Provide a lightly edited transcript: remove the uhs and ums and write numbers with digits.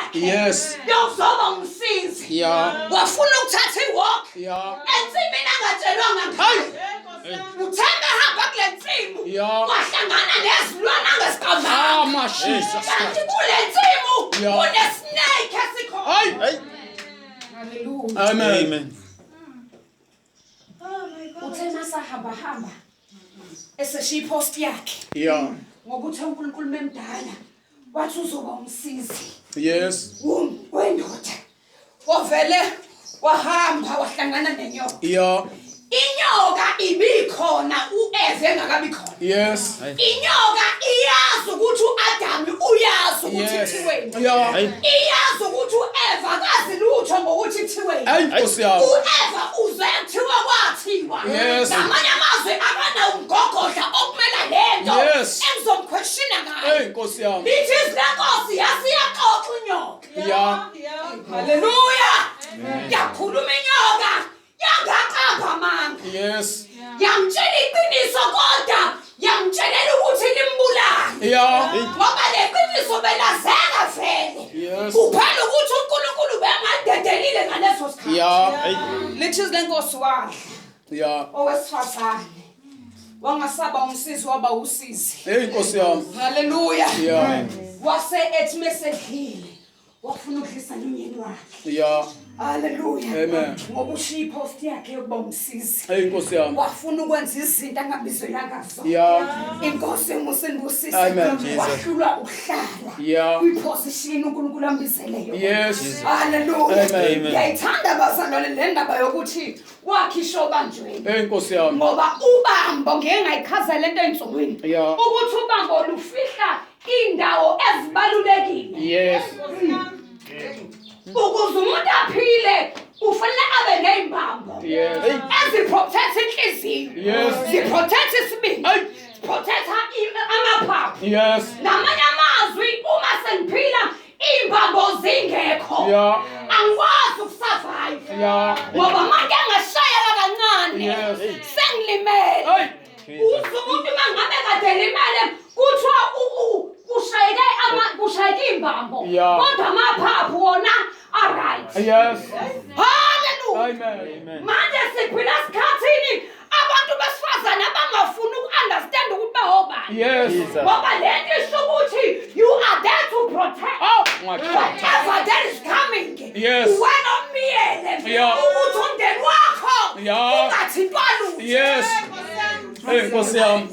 yakhe. Yes. Yokuzoba umsizi. Yeah. Wafuna ukuthatha iwalk. Yeah. Ensimini angatshelwanga ngayo. Uthenga hamba kule nsimu. Yeah. Wahlangana nezilwane angesiqavanga. Ah, my Jesus. Kanti kule nsimu Yeah. kunesnake esikhona. Hey. Hallelujah. Amen. Uthe masahamba eseshiya ipost yakhe Yeah. ngokuthi uNkulunkulu memdala wathi uzoba umsizi Yes. wendoda wavele wahamba wahlangana nenyoka. Yeah. Inyoka ibikhona uEve engakabi khona. Yes. Inyoka iyazi ukuthi uAdam uyazi ukuthi Yes. ithiweni. Yeah. Iyazi ukuthi uEva akazi lutho ngokuthi ithiweni. Hey, Nkosi yami. uEva uze kuthiwa kwathiwa. Yes. Ngamanye amazwi akana umgogodla okumela lento Yes. engizomquestiona ngayo. Hey, Nkosi yami. Lithi izinkosi yasiyaxoxa unyoka. Yeah. Hallelujah. Yakhuluma inyoka yangaqapha manga. Yes. Yamtshela iqiniso kodwa yamtshelela ukuthi limbulale. Yeah. Ngoba leqiniso belazeka vele. Yes. Kuphela ukuthi uNkulunkulu bengadedelile ngaleso sikhathi. Yeah. Lithi izinkosi wadla Yeah. owesifazane. Wangasaba umsizi waba usizi. Hey, Nkosi yami. Hallelujah. Yeah. Wase ethi mesedlile wafuna ukudlisa nomyeni wakhe. Yeah. Hallelujah. Amen. Ngoba ushiya ipost yakhe yokuba umsizi. Hey, Nkosi yami. Wafuna ukwenza izinto angabizelanga zona. Yeah. Inkosi emusindusise. Amen, Jesus. Wahlulwa ukuhlala. Yeah. Kwiposition uNkulunkulu ambizeleyo. Yes. Hallelujah. Amen. Ngiyayithanda bazalwane le ndaba yokuthi wakhisho banjweni. Hey, Nkosi yami. Ngoba ubambo ngeke ngayichaza lento eyinsukwini. Yeah. Ukuthi ubambo lufihla indawo ezibalulekile. Yes. Ukuze umuntu aphile ufanele abe nezimbambo. Yes. Eziprotect inhliziyo. Yes. Ziprotect isibindi. Hey. Protect amaphaphu. Yes. Ngamanye amazwi uma sengiphila izimbambo zingekho. Yeah. Angikwazi ukusurvive. Yeah. Ngoba manje ngashayela kancane. Yes. Sengilimele. Hey. Umuntu mangabe kade limele kuthiwa kushayeke imbambo. Yeah. Kodwa amaphaphu wona alright. Yes. Hallelujah. Amen. Manje siphila esikhathini abantu besifazane abangafuni ukunderstand ukuthi bahobani. Yes. Ngoba lento isho ukuthi you are there to protect. Oh, my God. Whatever that is coming. Yes. Wena omiyele. Yeah. Ukuthi umndeni wakho Yeah. ungathintwa lutho. Yes. Hey, Nkosi yami.